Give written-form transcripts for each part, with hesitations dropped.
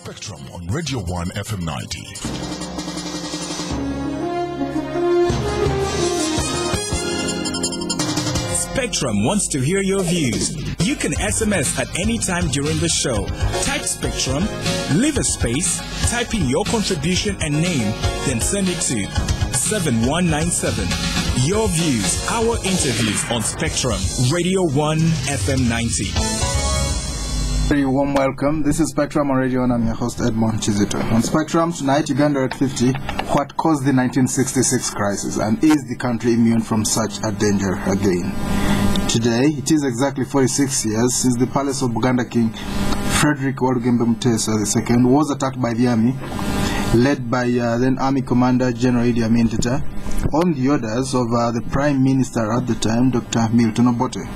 Spectrum on Radio 1 FM 90. Spectrum wants to hear your views. You can SMS at any time during the show. Type Spectrum, leave a space, type in your contribution and name, then send it to 7197. Your views, our interviews on Spectrum, Radio 1 FM 90. Very warm welcome. This is Spectrum on Radio 1. I'm your host, Edmond Kizito. On Spectrum tonight, Uganda at 50. What caused the 1966 crisis, and is the country immune from such a danger again? Today, it is exactly 46 years since the palace of Buganda King Frederick Mutesa II was attacked by the army, led by then Army Commander General Idi Amin Teta, on the orders of the Prime Minister at the time, Dr. Milton Obote.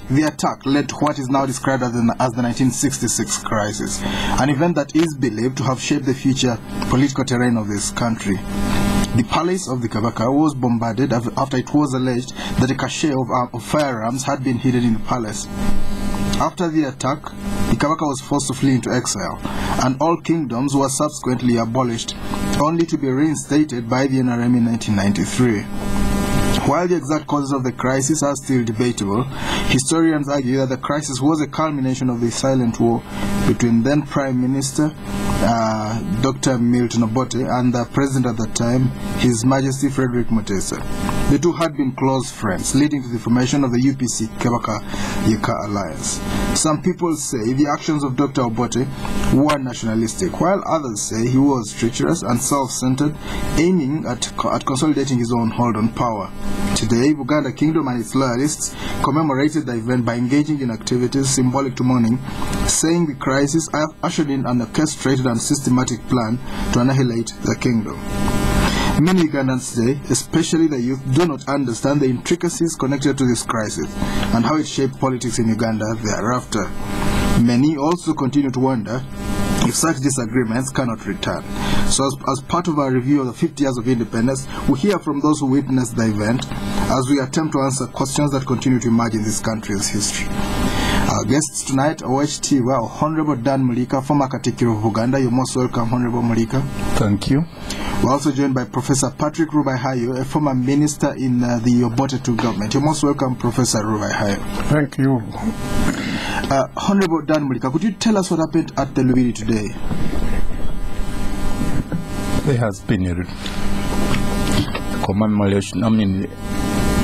The attack led to what is now described as the 1966 crisis, an event that is believed to have shaped the future political terrain of this country. The palace of the Kabaka was bombarded after it was alleged that a cache of firearms had been hidden in the palace. After the attack, the Kabaka was forced to flee into exile, and all kingdoms were subsequently abolished, only to be reinstated by the NRM in 1993. While the exact causes of the crisis are still debatable, historians argue that the crisis was a culmination of the silent war between then Prime Minister Dr. Milton Obote and the President at the time, His Majesty Frederick Mutesa. The two had been close friends, leading to the formation of the UPC Kabaka-Yuka alliance. Some people say the actions of Dr. Obote were nationalistic, while others say he was treacherous and self-centered, aiming at consolidating his own hold on power. Today, Buganda Kingdom and its loyalists commemorated the event by engaging in activities symbolic to mourning, saying the crisis ushered in an orchestrated and systematic plan to annihilate the kingdom. Many Ugandans today, especially the youth, do not understand the intricacies connected to this crisis and how it shaped politics in Uganda thereafter. Many also continue to wonder if such disagreements cannot return. So as part of our review of the 50 years of independence, we hear from those who witnessed the event as we attempt to answer questions that continue to emerge in this country's history. Our guests tonight, Owek, Honorable Dan Muliika, former Katikiiro of Uganda. You're most welcome, Honorable Muliika. Thank you. We're also joined by Professor Patrick Rubaihayo, a former minister in the Obote government. You're most welcome, Professor Rubaihayo. Thank you. Honorable Dan Muliika, could you tell us what happened at the Lubiri today? There has been a commemoration.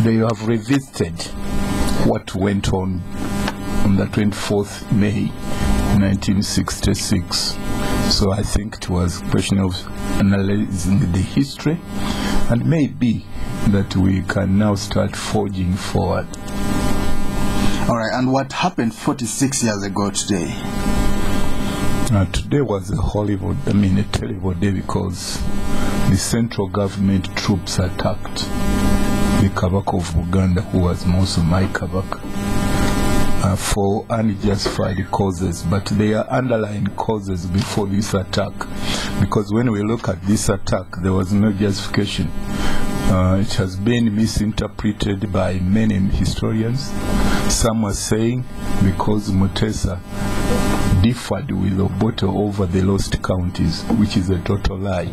They have revisited what went on the 24th May 1966. So I think it was a question of analyzing the history, and maybe that we can now start forging forward. All right, and what happened 46 years ago today? Today was a terrible day, because the central government troops attacked the Kabaka of Uganda, who was also my Kabaka, for unjustified causes. But there are underlying causes before this attack, because when we look at this attack, there was no justification. It has been misinterpreted by many historians. Some are saying because Mutesa differed with Obote over the lost counties, which is a total lie.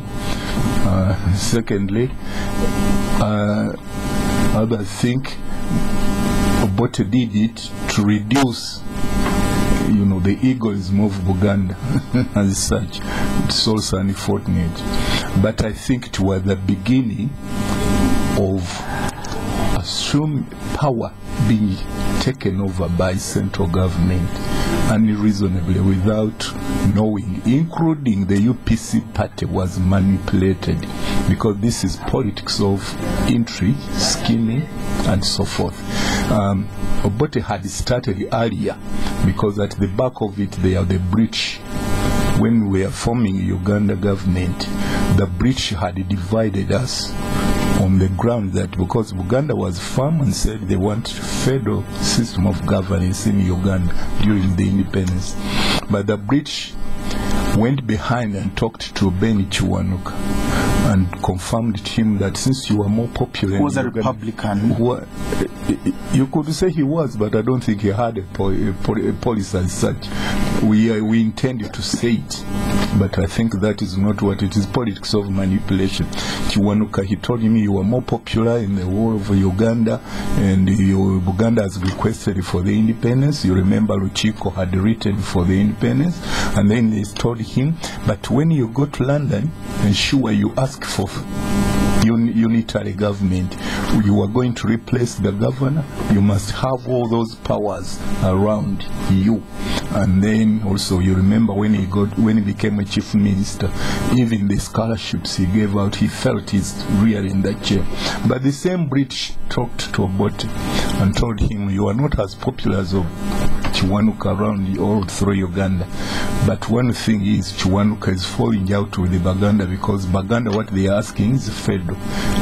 Secondly, others think Obote did it to reduce the egoism of Buganda as such. It's also unfortunate. But I think it was the beginning of assumed power being taken over by central government unreasonably, without knowing, including the UPC party was manipulated, because this is politics of intrigue, scheming, and so forth. Obote had started earlier, because at the back of it they are the British. When we were forming Uganda government, the British had divided us on the ground that because Uganda was firm and said they want federal system of governance in Uganda during the independence, but the British went behind and talked to Beni Chiwanuka and confirmed him that since you are more popular, who was a Republican. You could say he was, but I don't think he had a policy as such. We intended to say it, but I think that is not what it is. Politics of manipulation. Kiwanuka, he told him you are more popular in the whole of Uganda, and Uganda has requested for the independence. You remember Luchiko had written for the independence, and then they told him, but when you go to London, ensure you ask for unitary government. You are going to replace the governor. You must have all those powers around you. And then also you remember when he became a chief minister, even the scholarships he gave out, he felt he's really in that chair. But the same British talked to Obote and told him, you are not as popular as Kiwanuka around all through Uganda. But one thing is, Kiwanuka is falling out with the Buganda, because Buganda, what they are asking is federal,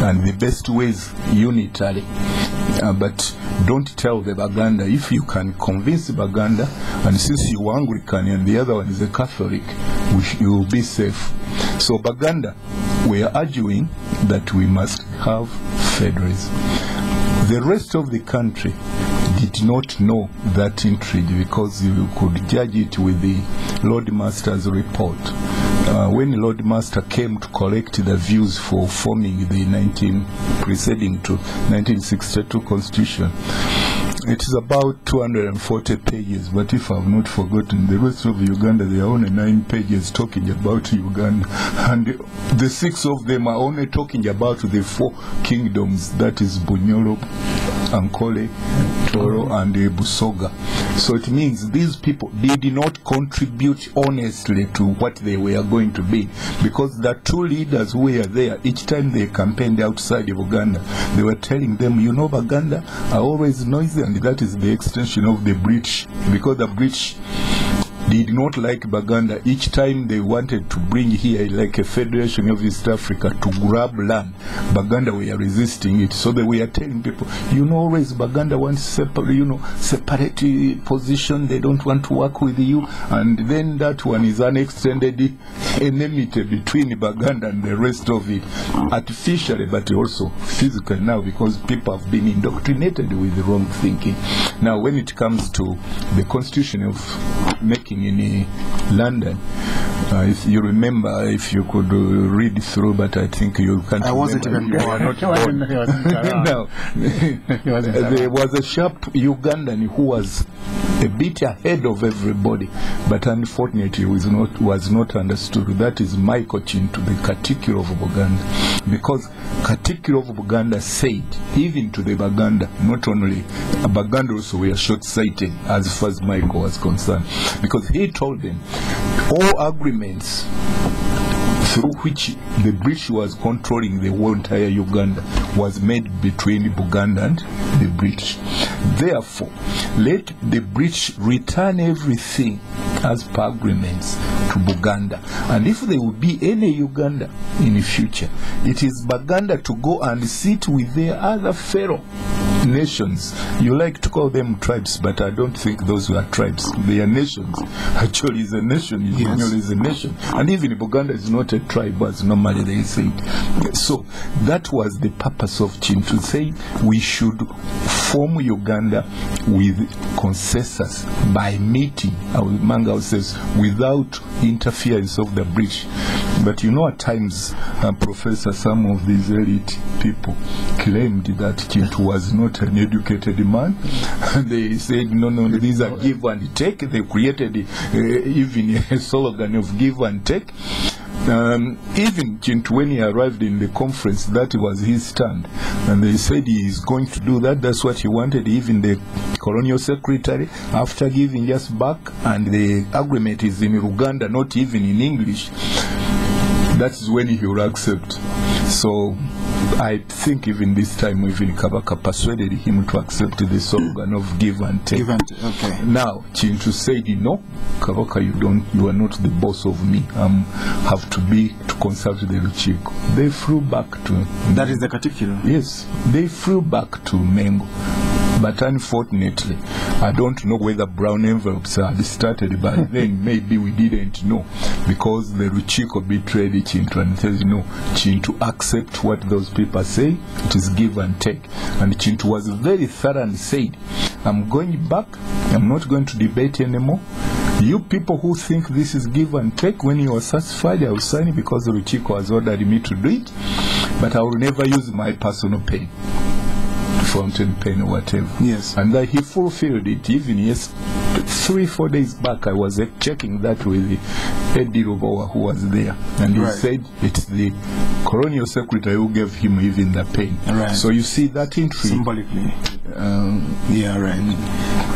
and the best way is unitary. But don't tell the Buganda. If you can convince Buganda, and since you are Anglican and the other one is a Catholic, you will be safe. So Buganda, we are arguing that we must have federalism. The rest of the country did not know that intrigue, because you could judge it with the Lord Master's report. When Lord Master came to collect the views for forming the preceding to 1962 Constitution, it is about 240 pages, but if I have not forgotten, the rest of Uganda, there are only 9 pages talking about Uganda, and the 6 of them are only talking about the 4 kingdoms, that is Bunyoro, Ankole, Toro, and Busoga. So it means these people, they did not contribute honestly to what they were going to be, because the 2 leaders who were there, each time they campaigned outside of Uganda, they were telling them, you know, Buganda are always noisy, and that is the extension of the British, because the British did not like Buganda. Each time they wanted to bring here like a federation of East Africa to grab land, Buganda were resisting it. So they were telling people, you know, always Buganda wants separate position. They don't want to work with you. And then that one is an extended enmity between Buganda and the rest of it, artificially but also physically now, because people have been indoctrinated with the wrong thinking. Now when it comes to the constitution of making in London, if you remember, if you could read through, but I think you can't. I wasn't even born. No, there was a sharp Ugandan who was a bit ahead of everybody, but unfortunately was not understood. That is Michael Chintu, the Katikiiro of Buganda, because Katikiiro of Buganda said, even to the Baganda, not only Baganda also were short-sighted as far as Michael was concerned, because he told them all agreements through which the British was controlling the whole entire Uganda was made between Buganda and the British. Therefore, let the British return everything as per agreements to Buganda. And if there will be any Uganda in the future, it is Buganda to go and sit with their other fellow nations. You like to call them tribes, but I don't think those were tribes. They are nations. Actually, is a nation. Yes. Is a nation. And even Buganda is not a tribe, as normally they say. So that was the purpose of Chintu, say we should form Uganda with consensus by meeting among ourselves without interference of the British. But you know, at times, Professor, some of these elite people claimed that Chintu was not an educated man. They said, no, these are give and take. They created even a slogan of give and take. Even Chintu, when he arrived in the conference, that was his stand, and they said he is going to do that. That's what he wanted. Even the colonial secretary, after giving us back, and the agreement is in Uganda, not even in English, that's when he will accept. So I think even this time, even Kabaka persuaded him to accept the slogan of give and take. Give and take. Okay. Now Chintu said, no, Kabaka, you are not the boss of me. Have to consult the Luchiko. They flew back to. That is the Katikiiro. Yes, they flew back to Mengo. But unfortunately, I don't know whether brown envelopes had started, but then maybe we didn't know, because the Ruchiko betrayed Chintu and says, no, Chintu, accept what those people say, it is give and take. And Chintu was very thorough and said, I'm going back, I'm not going to debate anymore. You people who think this is give and take, when you are satisfied, I will sign it because Ruchiko has ordered me to do it, but I will never use my personal pain, fountain pen or whatever. Yes. And that he fulfilled it. Even 3-4 days back, I was checking that with Eddie Robowa, who was there, and he said it's the colonial secretary who gave him even the pen. Right. So you see that intrigue. Symbolically. Yeah, right.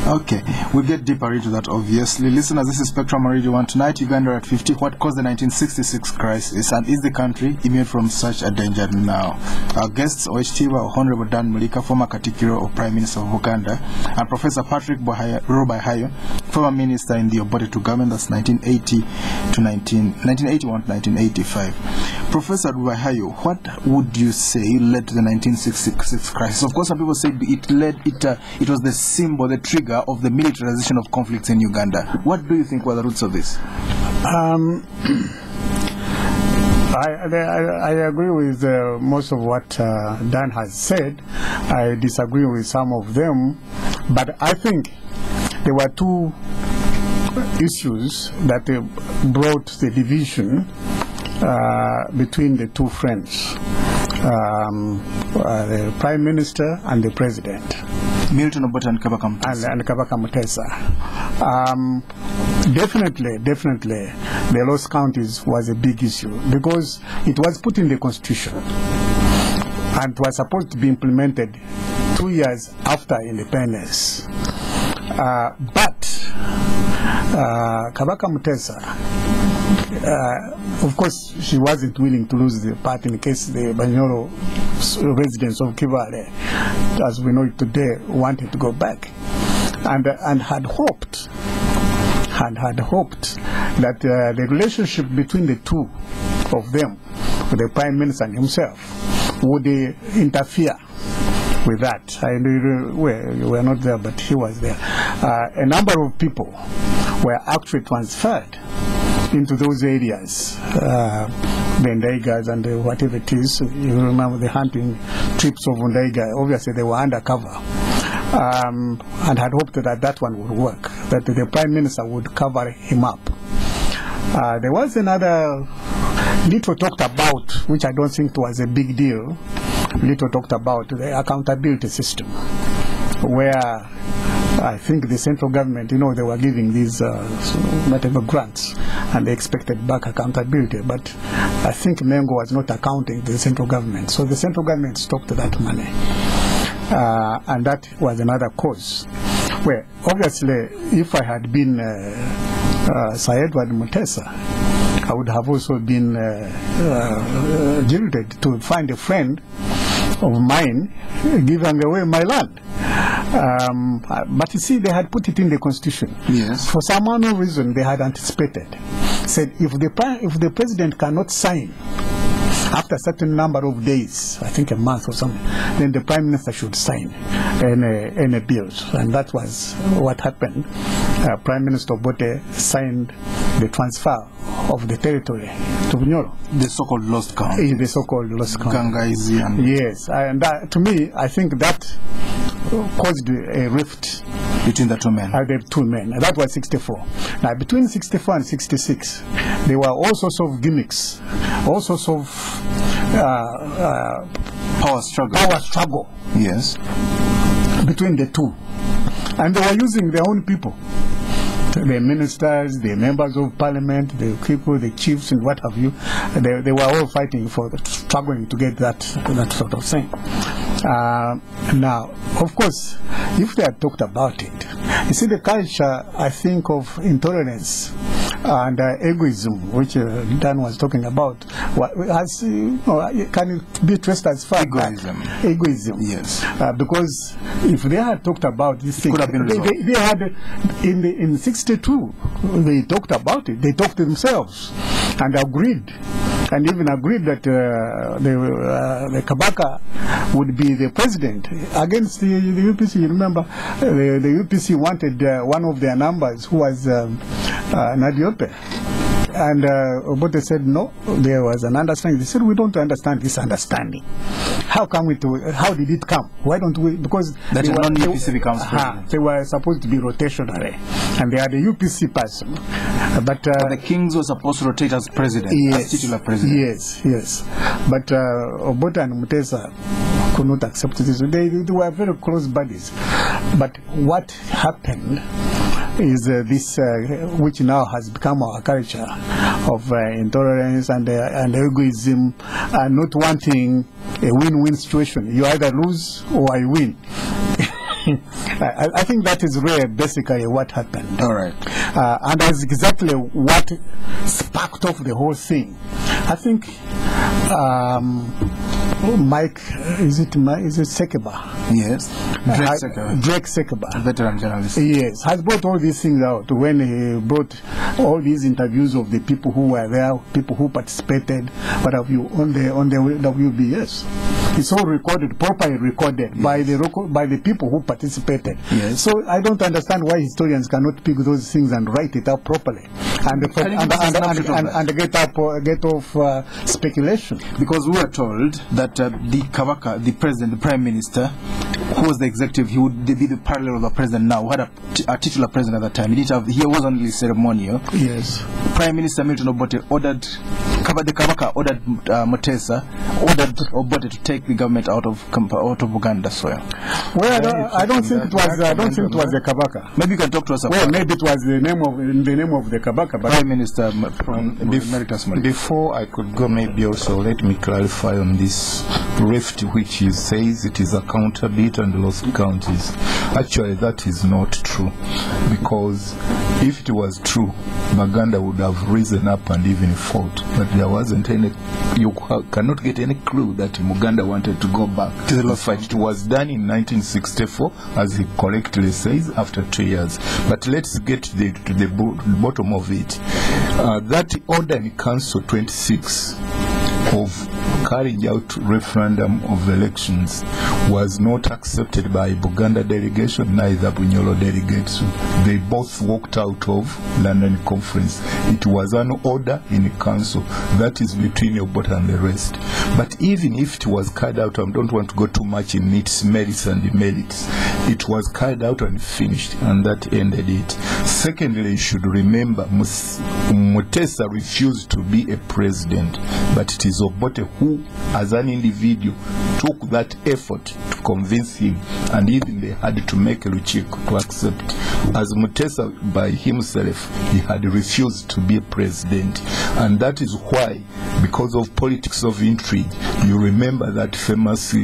Okay, we'll get deeper into that, obviously. Listeners, this is Spectrum Radio 1. Tonight, Uganda at 50. What caused the 1966 crisis, and is the country immune from such a danger now? Our guests, OHTiwa, Honorable Dan Muliika, former Katikiiro or Prime Minister of Uganda, and Professor Patrick Rubaihayo, former Minister in the Obote government, that's 1981 to 1985. Professor Rubaihayo, what would you say led to the 1966 crisis? Of course, some people say it was the symbol, the trigger of the militarization of conflicts in Uganda. What do you think were the roots of this? I agree with most of what Dan has said. I disagree with some of them, but I think there were two issues that brought the division between the two friends, the Prime Minister and the President. Milton Obote and Kabaka Mutesa. And Kabaka Mutesa. Definitely, the lost counties was a big issue because it was put in the Constitution and was supposed to be implemented 2 years after independence. But Kabaka Mutesa, of course, she wasn't willing to lose the part in case the Banyoro residents of Kivale, as we know it today, wanted to go back, and had hoped that the relationship between the two of them, the Prime Minister and himself, would interfere with that. We were not there, but he was there. A number of people were actually transferred into those areas, the Ndaigas and whatever it is. You remember the hunting trips of Ndaiga. Obviously, they were undercover, and had hoped that one would work, that the Prime Minister would cover him up. There was another little talked about, which I don't think was a big deal, little talked about the accountability system, where I think the central government, they were giving these whatever grants, and they expected back accountability. But I think Mengo was not accounting the central government, so the central government stopped that money, and that was another cause. Well, obviously, if I had been Sir Edward Mutesa, I would have also been jilted to find a friend of mine giving away my land. But you see, they had put it in the Constitution. Yes. For some unknown reason, they had anticipated. Said if the president cannot sign after a certain number of days, I think a month or something, then the Prime Minister should sign any bills. And that was what happened. Prime Minister Obote signed the transfer of the territory to Bunyoro. The so-called lost county. The so-called lost county. Gangaizi. Yes, and that, to me, I think that caused a rift between the two men. The two men. That was 64. Now, between 64 and 66, there were all sorts of gimmicks, all sorts of power struggle. Yes. Between the two. And they were using their own people. The ministers, the members of parliament, the people, the chiefs, and what have you. They were all fighting for, struggling to get that sort of thing. Now, of course, if they had talked about it, you see the culture, I think, of intolerance and egoism, which Dan was talking about, has, can it be traced as far egoism. Back? Egoism. Yes. Because if they had talked about this thing, they had in 62, they talked about it. They talked to themselves and agreed and even agreed that the Kabaka would be the president against the UPC. You remember, the UPC wanted one of their numbers, who was Nadiope. And Obote said no, there was an understanding. They said, we don't understand this understanding. How come how did it come? Why don't we? Because that non-UPC becomes president. They were supposed to be rotationary, and they are the UPC person. But the kings were supposed to rotate as president, as titular president. Yes. But Obote and Mutesa could not accept this. They were very close buddies. But what happened is this, which now has become our culture of intolerance and egoism, and not wanting a win-win situation. You either lose or I win. I think that is really basically what happened. All right. And that's exactly what sparked off the whole thing. I think Mike, is it Sekeba? Yes. Drake Sekeba. Veteran journalist. Yes, has brought all these things out when he brought all these interviews of the people who were there, people who participated, what have you, on the WBS. It's all recorded, properly recorded, yes, by the people who participated. Yes. So I don't understand why historians cannot pick those things and write it up properly and get off speculation. Because we were told that the Kabaka, the president, the prime minister, who was the executive, he would be the parallel of the president now, who had a titular president at the time. He was only ceremonial. Yes. Prime Minister Milton Obote ordered, the Kabaka ordered Mutesa, ordered Obote to take the government out of Uganda soil. Well, I don't think it was the Kabaka. Maybe you can talk to us about. Well, maybe it was the name of the Kabaka. But Prime Minister from Emeritus Muliika. Before I could go, maybe also let me clarify on this rift which he says it is accountability and lost counties. Actually, that is not true, because if it was true, Buganda would have risen up and even fought. But there wasn't any. You cannot get any clue that Uganda wanted to go back to the lost fight. It was done in 1964, as he correctly says, after 2 years. But let's get to the bottom of it. That order in Council 26 of carrying out referendum of elections was not accepted by Buganda delegation, neither Bunyoro delegates. They both walked out of London conference. It was an order in the council that is between Obote and the rest. But even if it was carried out, I don't want to go too much in its merits and demerits. It was carried out and finished, and that ended it. Secondly, you should remember Mutesa refused to be a president, but it is Obote who, as an individual, took that effort to convince him, and even they had to make a Luchiko to accept. As Mutesa by himself, he had refused to be a president, and that is why, because of politics of intrigue, you remember that famous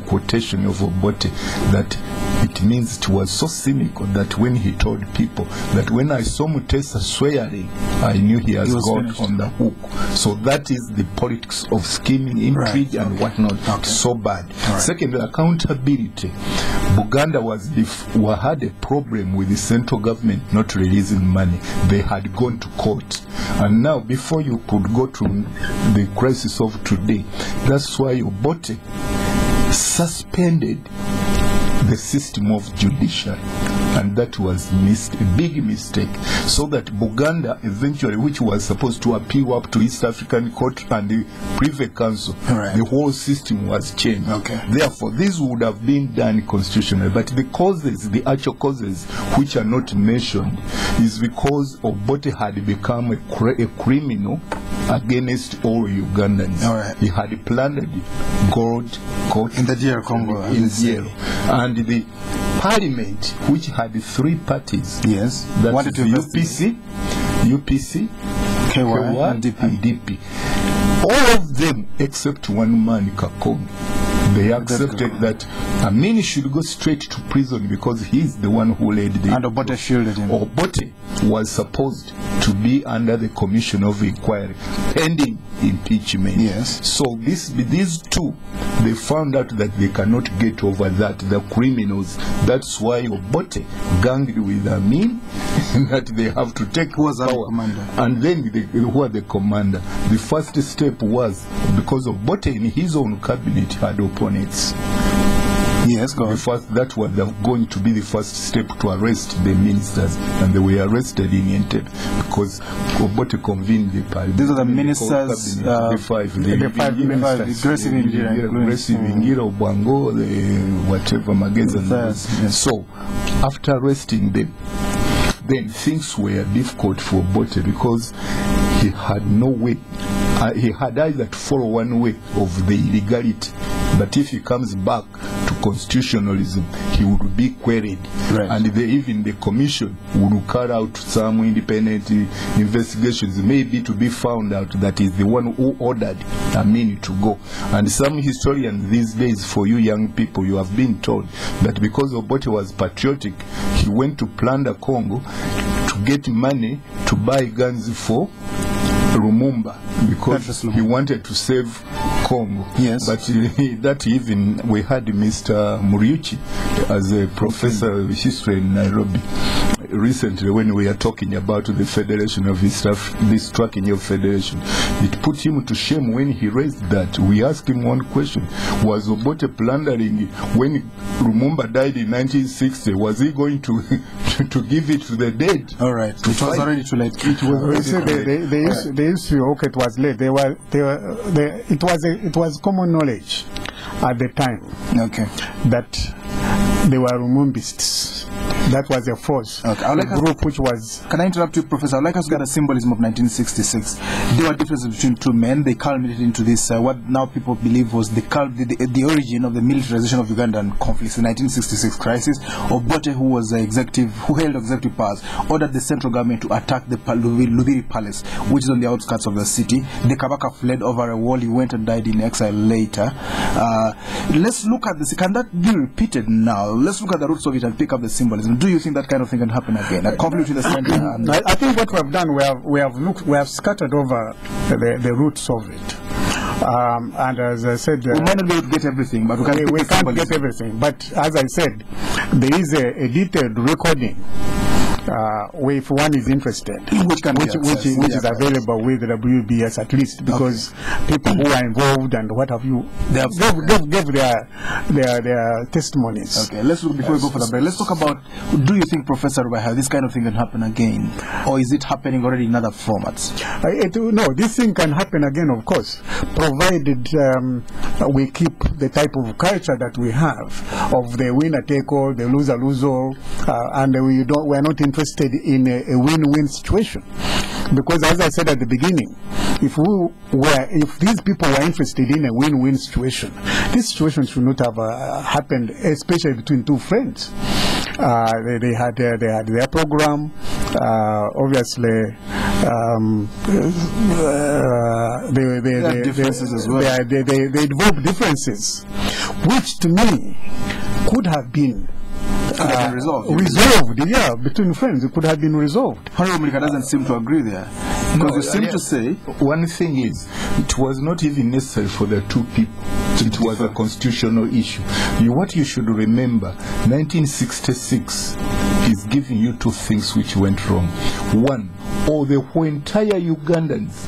quotation of Obote that it means it was so cynical that when he told people that when I saw Mutesa swearing, I knew he has gone finished on the hook. So that is the politics of scheming, intrigue, right, and whatnot. Okay. So bad. Right. Secondly, accountability. Buganda had a problem with the central government not releasing money. They had gone to court. And now, before you could go to the crisis of today, that's why Obote suspended the system of judiciary, and that was a big mistake, so that Buganda eventually, which was supposed to appeal up to East African Court and the Privy Council, right, the whole system was changed. Okay. Therefore, this would have been done constitutionally, but the causes, the actual causes, which are not mentioned, is because Obote had become a criminal against all Ugandans. All right. He had plundered gold in the DR Congo, in jail, and the parliament, which had 3 parties, yes, that is UPC, KY, and DP. All of them except one man, Kakobi. They accepted that Amini should go straight to prison because he's the one who led the... And Obote shielded him. Obote was supposed to be under the commission of inquiry pending impeachment. Yes. So these two, they found out that they cannot get over that, the criminals. That's why Obote ganged with Amin that they have to take Who was our power. commander? And then who are the commander? The first step was because Obote in his own cabinet had opponents. Yes, go on. That was going to be the first step to arrest the ministers, and they were arrested in Entebbe because Obote convened the parliament. These are the ministers, the five ministers. Aggressive Ngira, Obwango, whatever, Mageza. Yes. So, after arresting them, then things were difficult for Obote because he had no way. He had either to follow one way of the illegality, but if he comes back to constitutionalism, he would be queried. Right. And even the commission would carry out some independent investigations, maybe to be found out that is the one who ordered Amin to go. And some historians these days, for you young people, you have been told that because Obote was patriotic, he went to plunder Congo to get money to buy guns for Lumumba because he wanted to save Congo. Yes. But that even we had Mr. Muliika as a professor of history in Nairobi recently when we are talking about the Federation of East Africa, this tracking of federation. It put him to shame when he raised that. We asked him one question: was Obote plundering when Lumumba died in 1960? Was he going to to give it to the dead? All right. It was already too late. It was the issue. Okay, it was late. It was common knowledge at the time. Okay. That they were Lumumbists. That was a force. Okay. A group which was. Can I interrupt you, Professor? I'd like us to get a symbolism of 1966. There were differences between two men. They culminated into this, what now people believe was the origin of the militarization of Ugandan conflicts, the 1966 crisis. Obote, who was who held executive powers, ordered the central government to attack the Lubiri Palace, which is on the outskirts of the city. The Kabaka fled over a wall. He went and died in exile later. Let's look at this. Can that be repeated now? Let's look at the roots of it and pick up the symbolism. Do you think that kind of thing can happen again? A conflict with the center? I think what we have done, we have scattered over the roots of it. And as I said, we might not be able to get everything, but we can't get everything. But as I said, there is a detailed recording. If one is interested, which is available with the WBS at least, because people who are involved and what have you, they gave their testimonies. Okay, let's look before we go for the break. Let's talk about: do you think, Professor Rubaihayo, this kind of thing can happen again, or is it happening already in other formats? No, this thing can happen again, of course, provided we keep the type of culture that we have of the winner take all, the loser lose all, and we are not interested in a win-win situation. Because as I said at the beginning, if these people were interested in a win-win situation, this situation should not have happened, especially between two friends. They had their program. Obviously, they differences as well. They involve differences, which to me could have been resolved, yeah, between friends. It could have been resolved. Honorable Muliika doesn't seem to agree there. Because you seem to say... One thing is, it was not even necessary for the two people. It was a constitutional issue. What you should remember, 1966 is giving you two things which went wrong. One, the entire Ugandans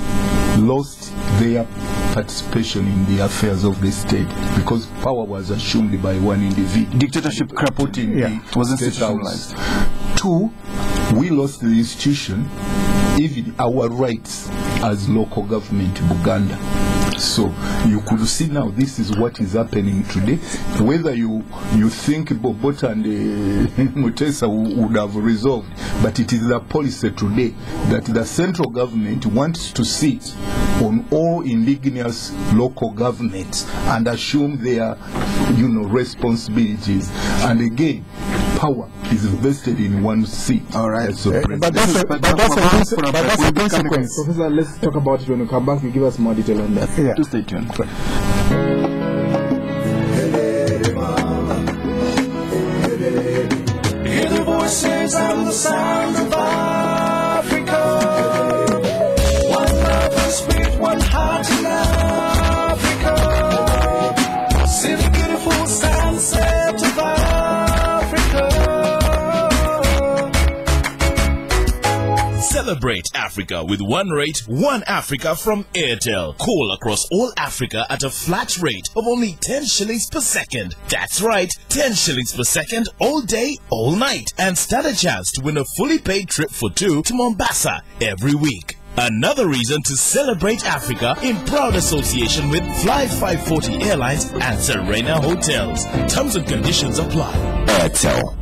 lost their participation in the affairs of the state because power was assumed by one individual. Dictatorship crappled in it was institutionalized. Two, we lost the institution, even our rights as local government Buganda. So you could see now this is what is happening today. Whether you think Obote and Mutesa would have resolved, but it is the policy today that the central government wants to sit on all indigenous local governments and assume their responsibilities. And again, power is vested in one seat. All right. But that's a consequence. Professor, let's talk about it when we come back. You give us more detail on that. Yeah. To stay tuned. Hear the voices and the sound of Africa. Celebrate Africa with one rate, one Africa from Airtel. Call across all Africa at a flat rate of only 10 shillings per second. That's right, 10 shillings per second all day, all night. And stand a chance to win a fully paid trip for two to Mombasa every week. Another reason to celebrate Africa in proud association with Fly 540 Airlines and Serena Hotels. Terms and conditions apply. Airtel.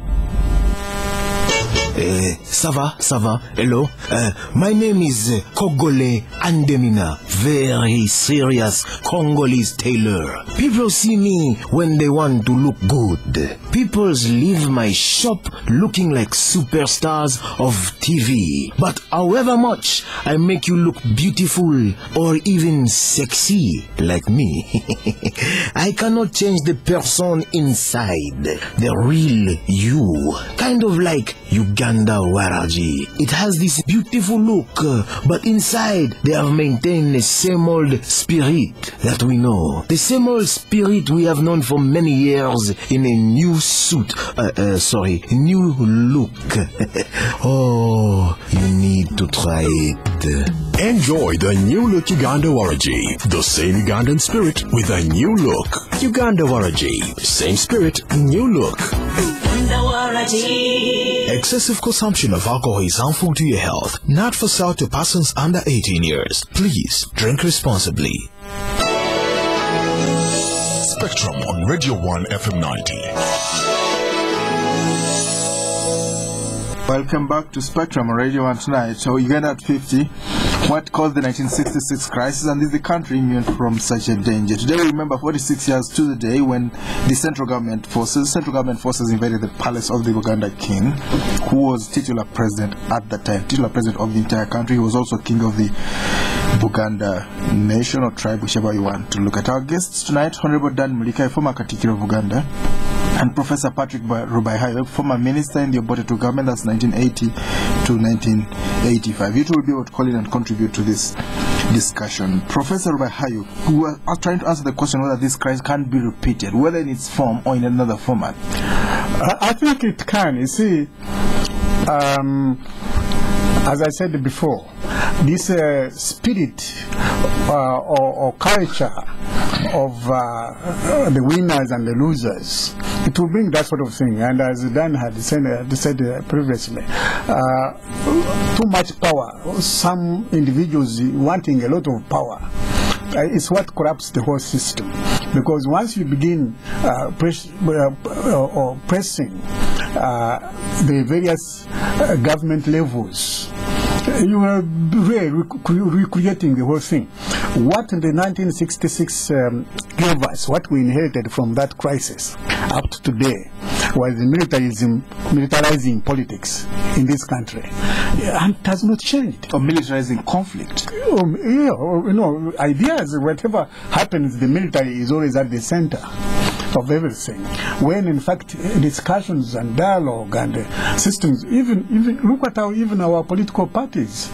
Ça va, hello. My name is Kogole Andemina, very serious Congolese tailor. People see me when they want to look good. People leave my shop looking like superstars of TV. But however much I make you look beautiful or even sexy like me, I cannot change the person inside, the real you. Kind of like Uganda Waraji. It has this beautiful look, but inside they have maintained the same old spirit that we know. The same old spirit we have known for many years in a new suit, new look. Oh, you need to try it. Enjoy the new look Uganda Waraji. The same Ugandan spirit with a new look. Uganda Waraji. Same spirit, new look. Excessive consumption of alcohol is harmful to your health. Not for sale to persons under 18 years. Please drink responsibly. Spectrum on Radio 1 FM 90. Welcome back to Spectrum on Radio 1 tonight. So Uganda at 50, what caused the 1966 crisis, and is the country immune from such a danger? Today we remember 46 years to the day when the central government forces invaded the palace of the Buganda king, who was titular president at that time, titular president of the entire country. He was also king of the Buganda nation or tribe, whichever you want to look at. Our guests tonight, Honorable Muliika, former Katikiiro of Uganda, and Professor Patrick Rubaihayo, former minister in the Obote government, that's 1980 to 1985. You two will be able to call in and contribute to this discussion. Professor Rubaihayo, who are trying to answer the question whether this crisis can be repeated, whether in its form or in another format. I think it can. You see, as I said before, this spirit or culture of the winners and the losers, it will bring that sort of thing. And as Dan had said previously, too much power, some individuals wanting a lot of power, is what corrupts the whole system. Because once you begin pressing the various government levels, you are recreating the whole thing. What the 1966 gave us, what we inherited from that crisis up to today, was the militarizing politics in this country, and it has not changed. Or militarizing conflict. Ideas, whatever happens, the military is always at the center of everything. When in fact discussions and dialogue and systems, even look at even our political parties.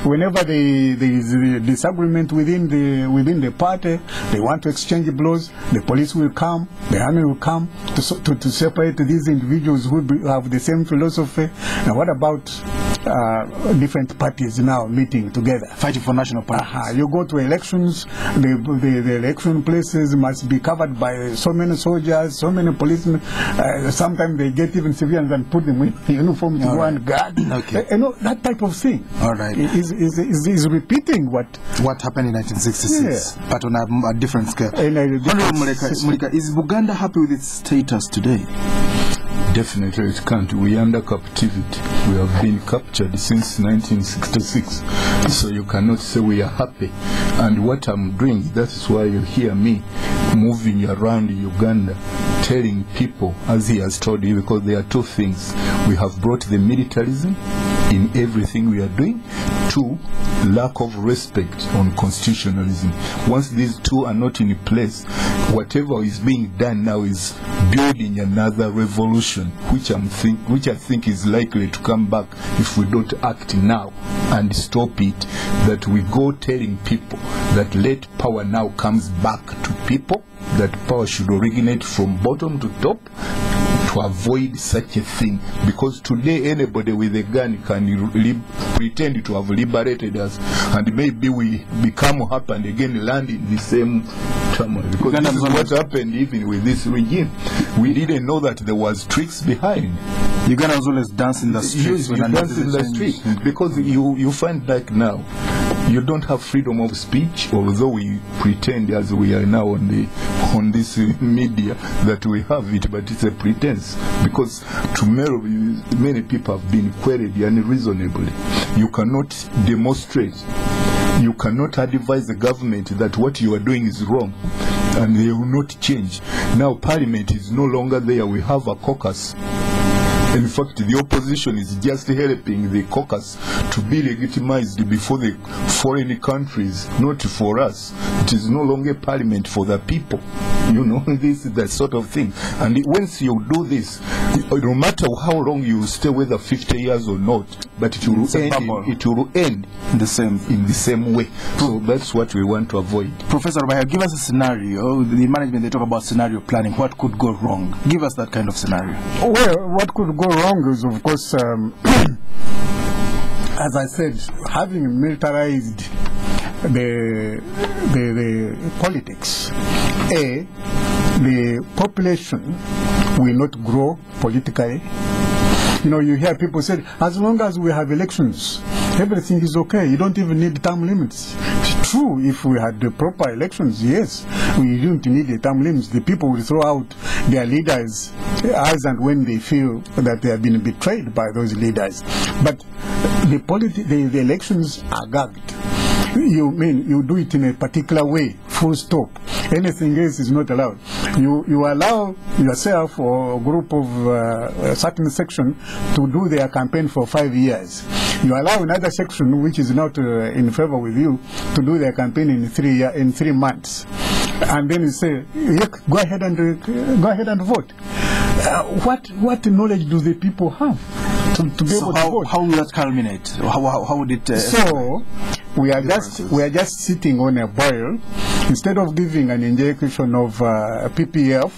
Whenever there is a disagreement within the party, they want to exchange blows, the police will come, the army will come to separate these individuals who have the same philosophy. Now what about different parties now meeting together? Fighting for national politics. You go to elections, the election places must be covered by so many soldiers, so many policemen. Sometimes they get even civilians and put them in uniform to go and guard. Okay. That type of thing. All right. Is repeating what happened in 1966, yeah, but on a different scale. Muliika, is Buganda happy with its status today? Definitely it can't. We are under captivity. We have been captured since 1966. So you cannot say we are happy. And what I'm doing, that is why you hear me moving around Uganda, telling people, as he has told you, because there are two things. We have brought the militarism in everything we are doing. Two, lack of respect on constitutionalism. Once these two are not in place, whatever is being done now is building another revolution, which I think is likely to come back if we don't act now and stop it. That we go telling people that let power now comes back to people, that power should originate from bottom to top, to avoid such a thing, because today anybody with a gun can pretend to have liberated us, and maybe we become happy and again land in the same turmoil, because this is what happened even with this regime. We didn't know that there was tricks behind. Uganda was always dance in the streets. You dance in the street, because you find like now you don't have freedom of speech, although we pretend as we are now on this media that we have it, but it's a pretense, because tomorrow many people have been queried unreasonably. You cannot demonstrate, you cannot advise the government that what you are doing is wrong, and they will not change. Now parliament is no longer there. We have a caucus. In fact, the opposition is just helping the caucus to be legitimized before the foreign countries, not for us. It is no longer parliament for the people. You know, this is that sort of thing. And once you do this, no matter how long you stay, whether 50 years or not, but it will end in the same way. So that's what we want to avoid. Professor Rubaihayo, give us a scenario. The management, they talk about scenario planning. What could go wrong? Give us that kind of scenario. Well, what could go wrong is, of course, as I said, having militarized the politics. The population will not grow politically. You know, you hear people say, as long as we have elections, everything is okay. You don't even need term limits. It's true, if we had the proper elections, yes, we don't need the term limits. The people will throw out their leaders as and when they feel that they have been betrayed by those leaders. But the elections are gagged. You do it in a particular way, full stop. Anything else is not allowed. You allow yourself or a group of a certain section to do their campaign for 5 years. You allow another section which is not in favor with you to do their campaign in 3 months, and then you say, go ahead and vote. What knowledge do the people have to be able to vote? How will that culminate? How would it? So we are just sitting on a boil, instead of giving an injection of PPF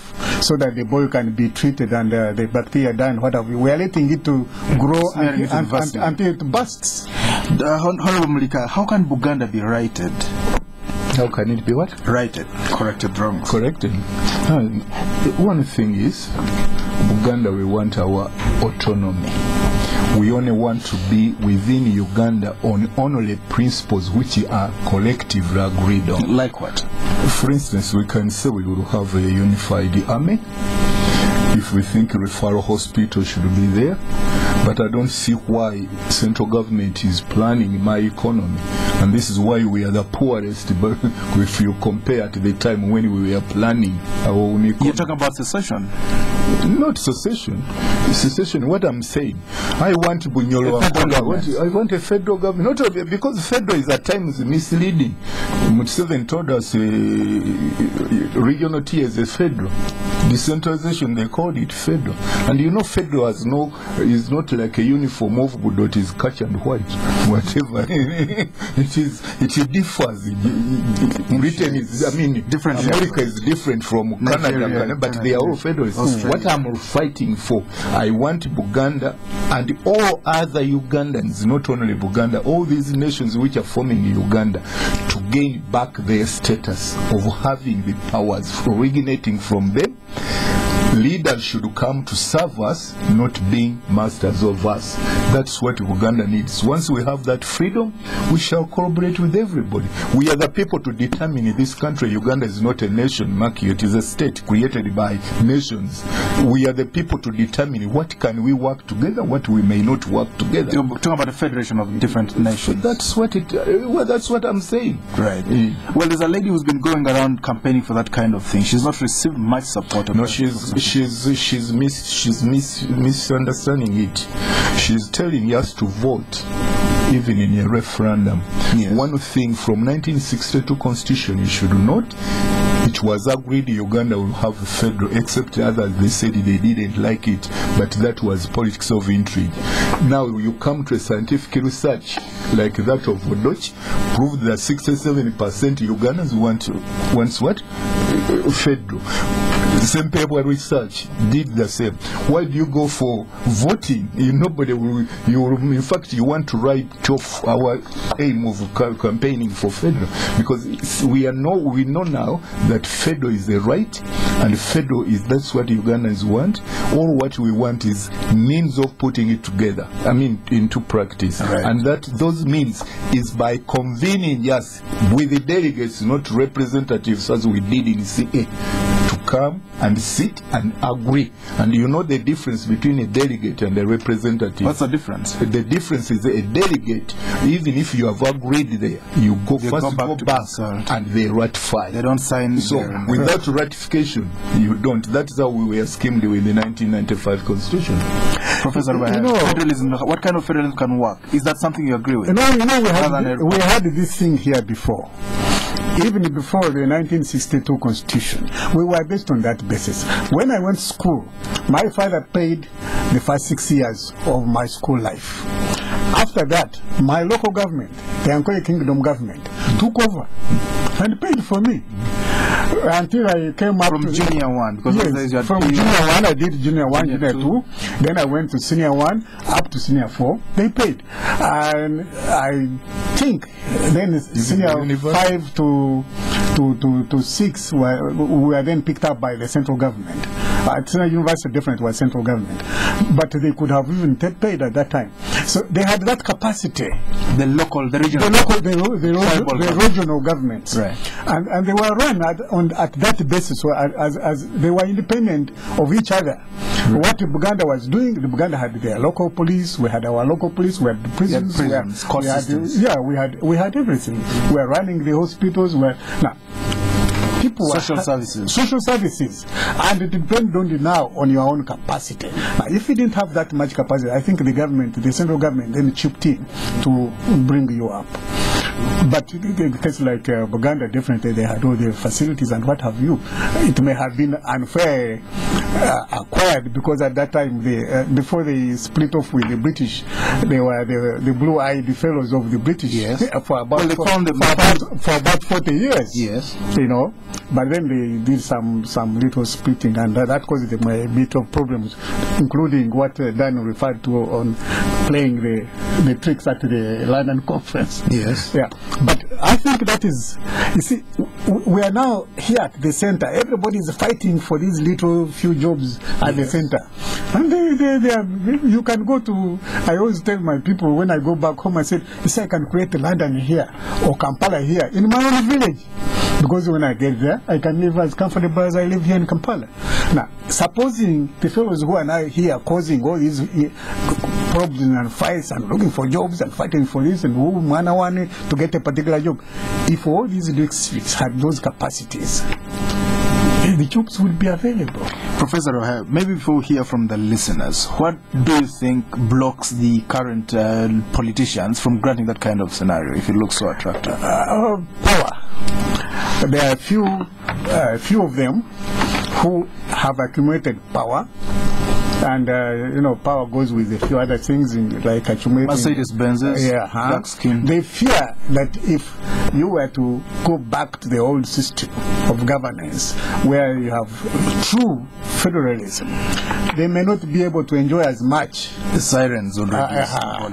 so that the boil can be treated and the bacteria die and whatever. We are letting it to grow until it bursts. Honorable Muliika, how can Buganda be righted? How can it be what? Righted, corrected wrongs. Corrected. One thing is, Buganda, we want our autonomy. We only want to be within Uganda on only principles which are collectively agreed on. Like what? For instance, we can say we will have a unified army. If we think referral hospital should be there, but I don't see why central government is planning my economy, and this is why we are the poorest. But if you compare at the time when we were planning our own economy, you're talking about secession. Not secession. Secession. What I'm saying, I want Bunyolo. I want a federal government. Not because federal is at times misleading. Museveni told us regional tier is a federal. Decentralization, they called it federal. And you know, federal is not like a uniform of that is catch and white. Whatever it differs. Britain is, different. America is different from Canada, but they are all federalists. What I'm fighting for, I want Buganda and all other Ugandans, not only Buganda, all these nations which are forming Uganda, to gain back their status of having the powers originating from them. Leaders should come to serve us, not being masters of us. That's what Uganda needs. Once we have that freedom, we shall collaborate with everybody. We are the people to determine in this country. Uganda is not a nation, mark you. It is a state created by nations. We are the people to determine what can we work together, what we may not work together. You're talking about a federation of different nations. That's what that's what I'm saying. Right. Well, there's a lady who's been going around campaigning for that kind of thing. She's not received much support. No, she's misunderstanding it. She's telling us to vote even in a referendum. Yes. One thing from 1962 Constitution you should note, it was agreed Uganda will have a federal, except others they said they didn't like it, but that was politics of intrigue. Now you come to a scientific research like that of Obote, proved that 67% Ugandans wants what? Federal. The same paper research did the same. Why do you go for voting? Nobody will. In fact, you want to write off our aim of campaigning for federal, because we know now that federal is the right, and federal is, that's what Ugandans want. All what we want is means of putting it together. I mean, into practice, right. And that those means is by convening, yes, with the delegates, not representatives, as we did in CA, to come and sit and agree. And you know the difference between a delegate and a representative. What's the difference? The difference is a delegate, even if you have agreed there, you go back and they ratify. They don't sign. So without ratification, you don't. That's how we were schemed with the 1995 Constitution. Professor Rubaihayo, federalism, what kind of federalism can work? Is that something you agree with? We had this thing here before. Even before the 1962 Constitution, we were based on that basis. When I went to school, my father paid the first 6 years of my school life. After that, my local government, the Ankoya Kingdom government, took over and paid for me. Until I came up from junior one, because yes, from junior one I did junior one, junior two. Then I went to senior one up to senior 4. They paid, and I think then senior 5 to 6 we were then picked up by the central government. At senior university, definitely was central government, but they could have even paid at that time. So they had that capacity. The regional governments, right? And they were run at that basis, so as they were independent of each other. Right. What Buganda was doing, the Buganda had their local police, we had our local police, we had the prisons, we had everything. We were running the hospitals. Social services, and it depends now on your own capacity. Now, if you didn't have that much capacity, I think the central government then chipped in to bring you up. But in case like Buganda, definitely they had all the facilities and what have you. It may have been unfair acquired, because at that time, before they split off with the British, they were the blue-eyed fellows of the British. Yes. For about 40 years. Yes. You know, but then they did some little splitting, and that caused them a bit of problems, including what Daniel referred to on playing the tricks at the London conference. Yes. Yeah. But I think that is, you see, we are now here at the center. Everybody is fighting for these little few jobs at the center. And they are, you can go to, I always tell my people when I go back home, I said, I can create London here or Kampala here in my own village. Because when I get there, I can live as comfortable as I live here in Kampala. Now, supposing the fellows who are now here causing all these problems and fights and looking for jobs and fighting for this and who want to get a particular job, if all these districts had those capacities, the jobs would be available. Professor Rubaihayo, maybe before we hear from the listeners, what do you think blocks the current politicians from granting that kind of scenario, if it looks so attractive? Power. There are a few of them who have accumulated power. And, power goes with a few other things, like accumulating. Mercedes-Benzes, black skin. They fear that if you were to go back to the old system of governance, where you have true federalism, they may not be able to enjoy as much. The sirens already. All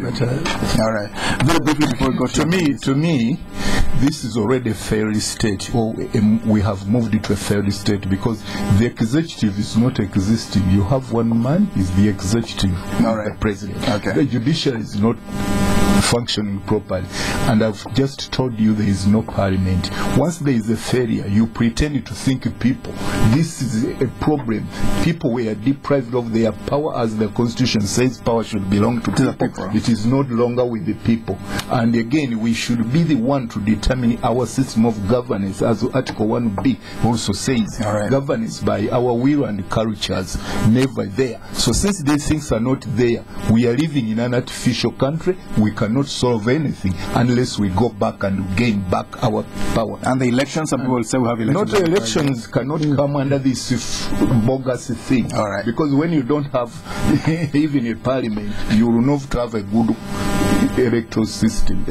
right. Very briefly before we go to me, this is already a failed state, or we have moved it to a failed state, because the executive is not existing. You have one man, is the executive, the president. Okay. The judiciary is not functioning properly, and I've just told you there is no parliament. Once there is a failure, you pretend to think people. This is a problem. People were deprived of their power, as the constitution says power should belong to the people. It is no longer with the people. And again, we should be the one to determine our system of governance, as Article 1B also says. Governance by our will and cultures, never there. So since these things are not there, we are living in an artificial country. We can cannot solve anything unless we go back and gain back our power. And the elections, some people will say we have elections. Not elections cannot come under this bogus thing. All right. Because when you don't have even a parliament, you will not have a good electoral system.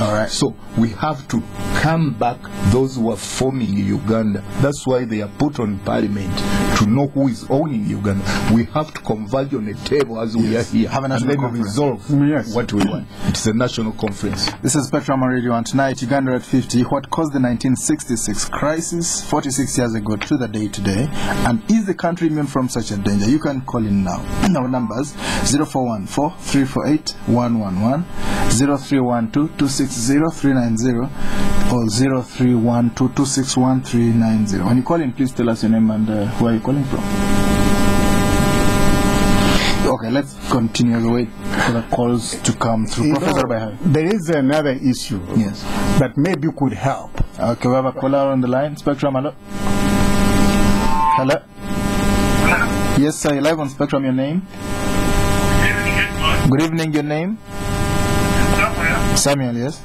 All right. So we have to come back, those who are forming Uganda. That's why they are put on parliament, to know who is owning Uganda. We have to converge on a table as we are here, have a and national then resolve what we want. It's a national conference. This is Spectrum on Radio, and tonight, Uganda at 50, what caused the 1966 crisis 46 years ago to the day today, and is the country immune from such a danger? You can call in now. Our numbers 0414-348-111, 0312-260-390, or 0312-261-390. When you call in, please tell us your name and where you're calling from. Okay, let's continue the wait for the calls to come through. Professor Rubaihayo. There is another issue that maybe could help. Okay, we have a caller on the line. Spectrum, hello? Hello? Yes, sir, you're live on Spectrum. Your name? Good evening, your name? Samuel, yes?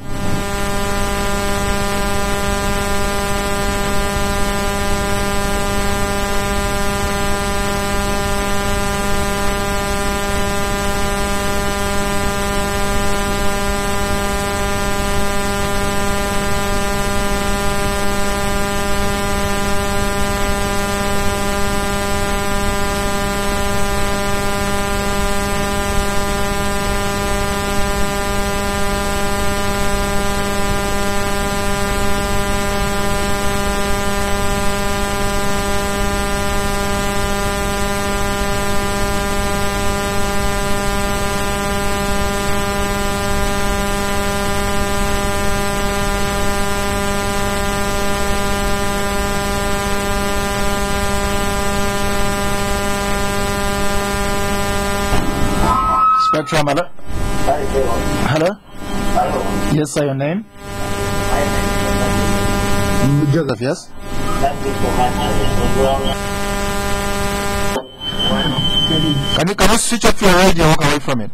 Spectrum, hello? Hello? Yes, sir, your name? Joseph, yes? Can you switch off your radio and walk away from it?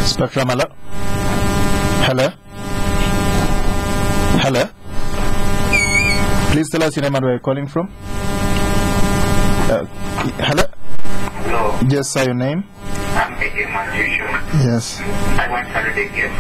Spectrum, hello? Hello? Hello? Please tell us your name and where you're calling from. Hello? Hello. Yes, sir, your name? I'm Edmond. Yes. I went Saturday here.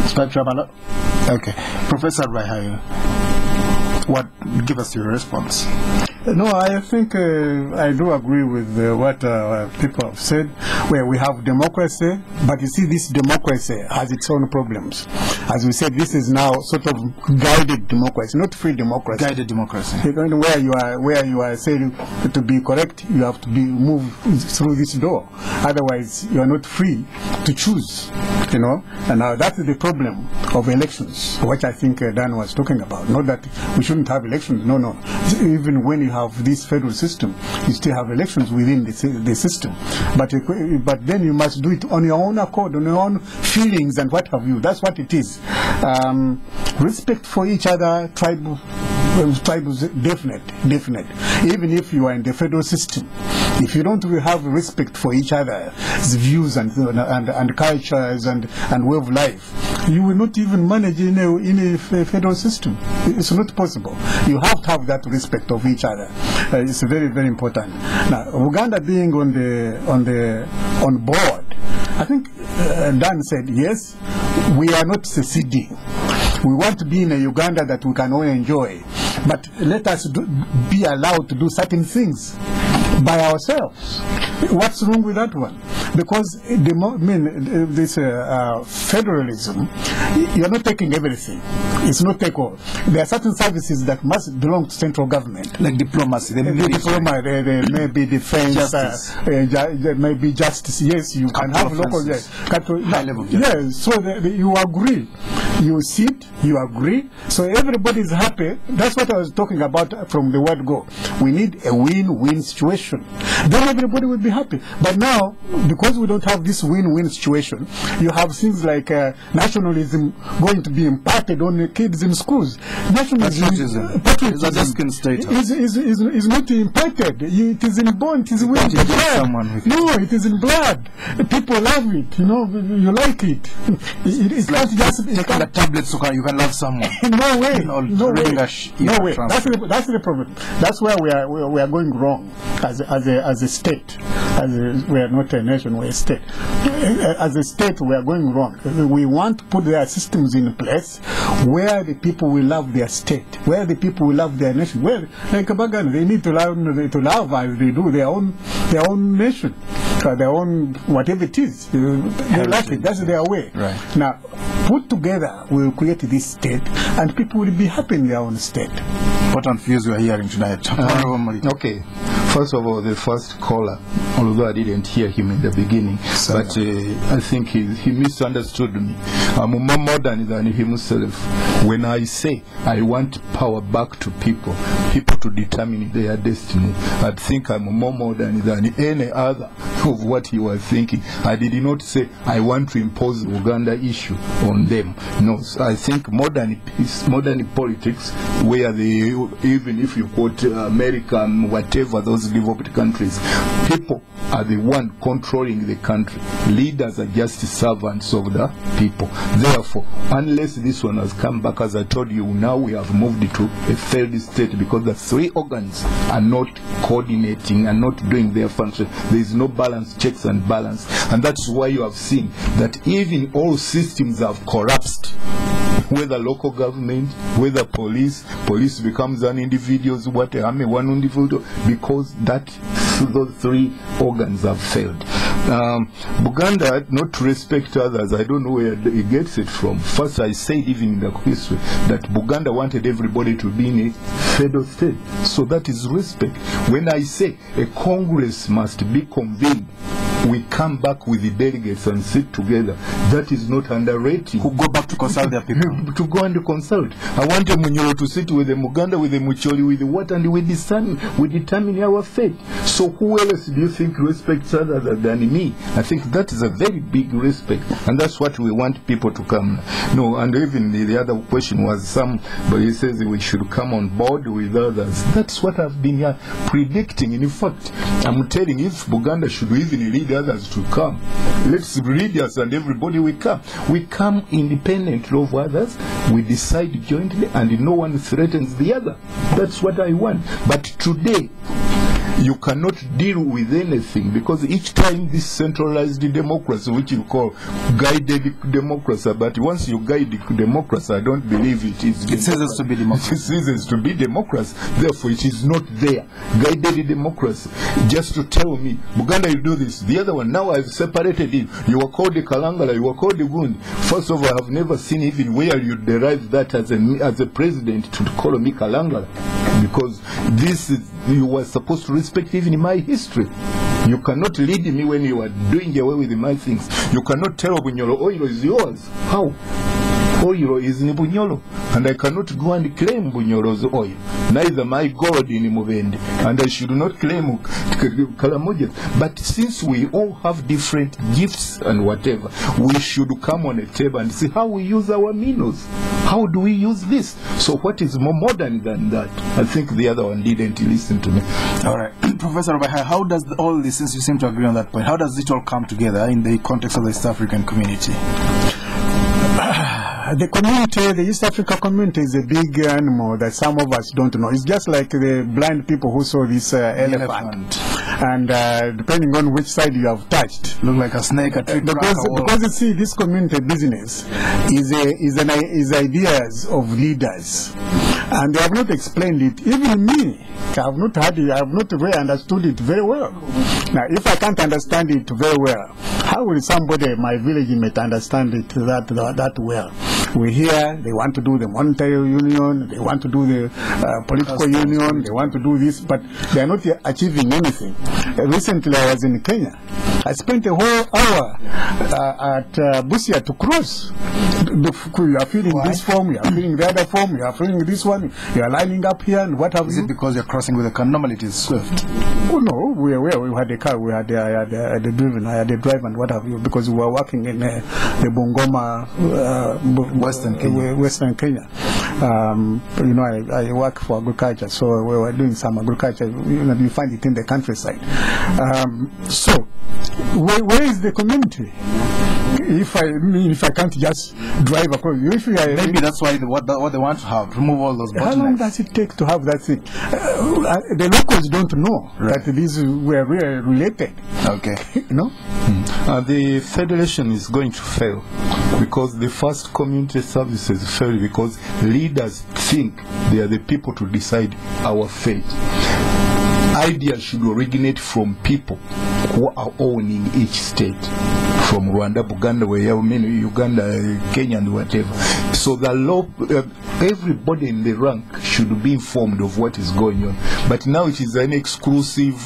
Spectrum, hello? Okay. Professor Rubaihayo, give us your response. No, I think I do agree with what people have said, where we have democracy, but you see this democracy has its own problems. As we said, this is now sort of guided democracy, not free democracy. Guided democracy. Where you are saying to be correct, you have to be moved through this door. Otherwise, you are not free to choose, you know. And that's the problem of elections, which I think Dan was talking about. Not that we shouldn't have elections, no. Even when you have this federal system, you still have elections within the system. But then you must do it on your own accord, on your own feelings and what have you. That's what it is. Respect for each other, tribal definite. Even if you are in the federal system, if you don't have respect for each other's views and cultures and way of life, you will not even manage in a federal system. It's not possible. You have to have that respect of each other. It's very, very important. Now, Uganda being on board, I think Dan said yes. We are not seceding. We want to be in a Uganda that we can all enjoy, but let us be allowed to do certain things by ourselves. What's wrong with that one? Because this federalism, you're not taking everything. It's not take all. There are certain services that must belong to central government, like diplomacy. There may be defense, there may be justice. Yes, you can have local, high level. Yes, so you agree. You sit, you agree, so everybody is happy. That's what I was talking about from the word go. We need a win-win situation. Then everybody will be happy. But now, because we don't have this win-win situation, you have things like nationalism going to be imparted on the kids in schools. Patriotism is not imparted. It is inborn. It is in blood. No, it is in blood. People love it. You know, you like it. It's not just taking the tablet so you can love someone. No way. No way. That's the problem. That's where we are going wrong as a state. We are not a nation, we are a state. As a state, we are going wrong. We want to put their systems in place where the people will love their state, where the people will love their nation. Where, like Buganda, they need to love as they do their own nation, their own whatever it is. They like it. That's their way. Right. Now, put together, we will create this state, and people will be happy in their own state. Important views we are hearing tonight. Okay. First of all, the first caller, although I didn't hear him in the beginning, but I think he misunderstood me. I'm more modern than himself. When I say I want power back to people to determine their destiny, I think I'm more modern than any other of what he was thinking. I did not say I want to impose the Uganda issue on them. No, I think modern politics, where even if you quote America and whatever, those developed countries, people are the one controlling the country. Leaders are just servants of the people. Therefore, unless this one has come back, as I told you, now we have moved to a failed state because the three organs are not coordinating and not doing their function. There is no balance, checks and balance. And that's why you have seen that even all systems have collapsed. Whether local government, whether police becomes an individual, one individual, because those three organs have failed. Buganda, not to respect others, I don't know where he gets it from. First, I said even in the history that Buganda wanted everybody to be in a federal state. So that is respect. When I say a Congress must be convened, we come back with the delegates and sit together. That is not underrated. Who go back to consult their people. To go and consult. I want a Munyoro to sit with the Muganda, with the Mucholi, with the what, and we determine our fate. So who else do you think respects other than me? I think that is a very big respect, and that's what we want people to come. No, and even the other question was but he says we should come on board with others. That's what I've been predicting. In fact, I'm telling you, if Buganda should even lead others to come, let's lead us and everybody will come. We come independently of others, we decide jointly, and no one threatens the other. That's what I want. But today, you cannot deal with anything, because each time this centralized democracy, which you call guided democracy, but once you guide democracy, I don't believe it is. It ceases to be democracy. It ceases to be democracy. Therefore, it is not there. Guided democracy. Just to tell me, Buganda, you do this. The other one, now I've separated it. You are called the Kalangala, you are called the Gundi. First of all, I have never seen even where you derive that as a president to call me Kalangala. Because this is, you were supposed to respect even my history. You cannot lead me when you are doing away with my things. You cannot tell Bunyolo oil is yours. How? Oil is in Bunyolo, and I cannot go and claim Bunyolo's oil. Neither my God in Muvende, and I should not claim Kalamoja. But since we all have different gifts and whatever, we should come on a table and see how we use our minerals. How do we use this? So what is more modern than that? I think the other one didn't listen to me. All right. Professor Rubaihayo, how does all this, since you seem to agree on that point, how does it all come together in the context of the East African community? The community, the East Africa community, is a big animal that some of us don't know. It's just like the blind people who saw this elephant. And depending on which side you have touched, look like a snake, a tree, because you see, this community business is ideas of leaders, and they have not explained it. Even me, I have not had it, I have not really understood it very well. Now, if I can't understand it very well, how will somebody in my village mate understand it that well? We hear they want to do the monetary union, they want to do the political union, they want to do this, but they are not achieving anything. Recently, I was in Kenya. I spent a whole hour at Busia to cross. You are filling this form, you are filling the other form, you are filling this one, you are lining up here, and what have you? Is it because you're crossing with a car? Normally it is swift. Oh no, we had a car, we had the driven, I had the driver and what have you, because we were working in the Bungoma, Western Kenya. You know, I work for agriculture, so we were doing some agriculture. You know, you find it in the countryside. So, where is the community? If I can't just drive across, maybe that's why what they want to have, remove all those bottlenecks. How long does it take to have that thing? The locals don't know that these were really related. Okay, you know. The federation is going to fail because the first community services fail because leaders think they are the people to decide our fate. Ideas should originate from people who are owning each state. From Rwanda, Buganda, Uganda, Kenya, and whatever. So the law, everybody in the rank should be informed of what is going on. But now it is an exclusive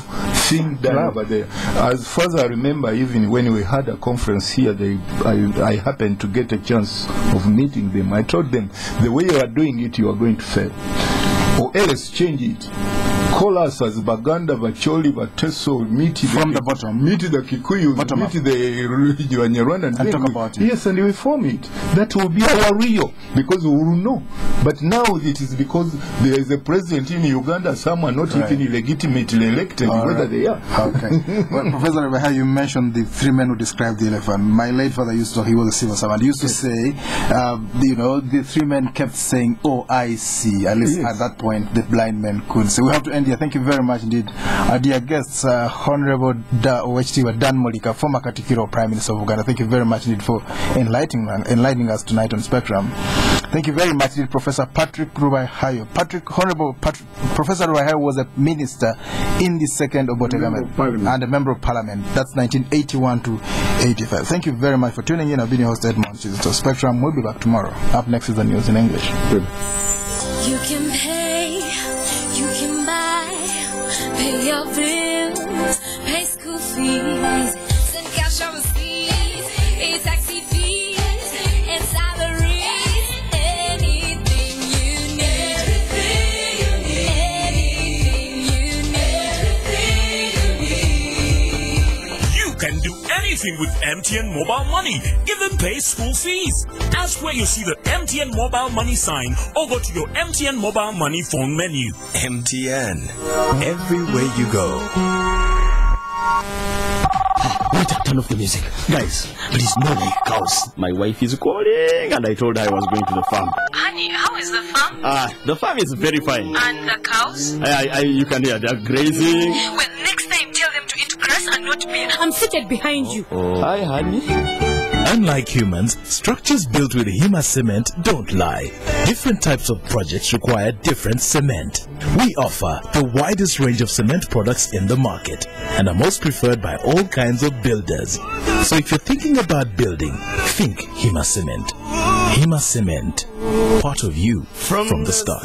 thing done over there. As far as I remember, even when we had a conference here, I happened to get a chance of meeting them. I told them, the way you are doing it, you are going to fail. Or else change it. Call us as Baganda, Bacholi, Bateso, from the bottom. Meet the Kikuyu, meet the Rwanda, and talk about it. Yes, and we form it. That will be our Rio, because we will know. But now it is because there is a president in Uganda, someone not even illegitimately elected, whether they are. Okay. Well, Professor Rubaihayo, you mentioned the three men who described the elephant. My late father used to, he was a civil servant, he used to say, you know, the three men kept saying, oh, I see. At least at that point, the blind men could say. We have to end here. Thank you very much indeed. Our dear guests, Honorable OHT Dan Muliika, former Katikiiro Prime Minister of Uganda. Thank you very much indeed for enlightening us tonight on Spectrum. Thank you very much indeed, Professor Patrick Rubaihayo. Professor Rubaihayo was a minister in the second Obote government and a member of parliament. That's 1981 to 85. Thank you very much for tuning in. I've been your host, Edmond. Kizito. Spectrum will be back tomorrow. Up next is the news in English. Good. You can pay, you can buy, pay your bills, pay school fees, send cash overseas, pay taxi fees, and salaries, anything you need, You can do anything with MTN Mobile Money, even pay school fees. Ask where you see the MTN Mobile Money sign or go to your MTN Mobile Money phone menu. MTN, everywhere you go. Wait, turn off the music. Guys, please, no like cows. My wife is calling and I told her I was going to the farm. Honey, how is the farm? The farm is very fine. And the cows? You can hear they're grazing. Well, next time tell them to eat grass and not beer. I'm seated behind you. Hi, honey. Unlike humans, structures built with Hima cement don't lie. Different types of projects require different cement. We offer the widest range of cement products in the market and are most preferred by all kinds of builders. So if you're thinking about building, think Hima cement. Hima cement, part of you from the start.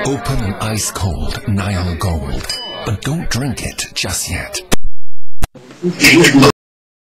Open an ice-cold Nile Gold, but don't drink it just yet.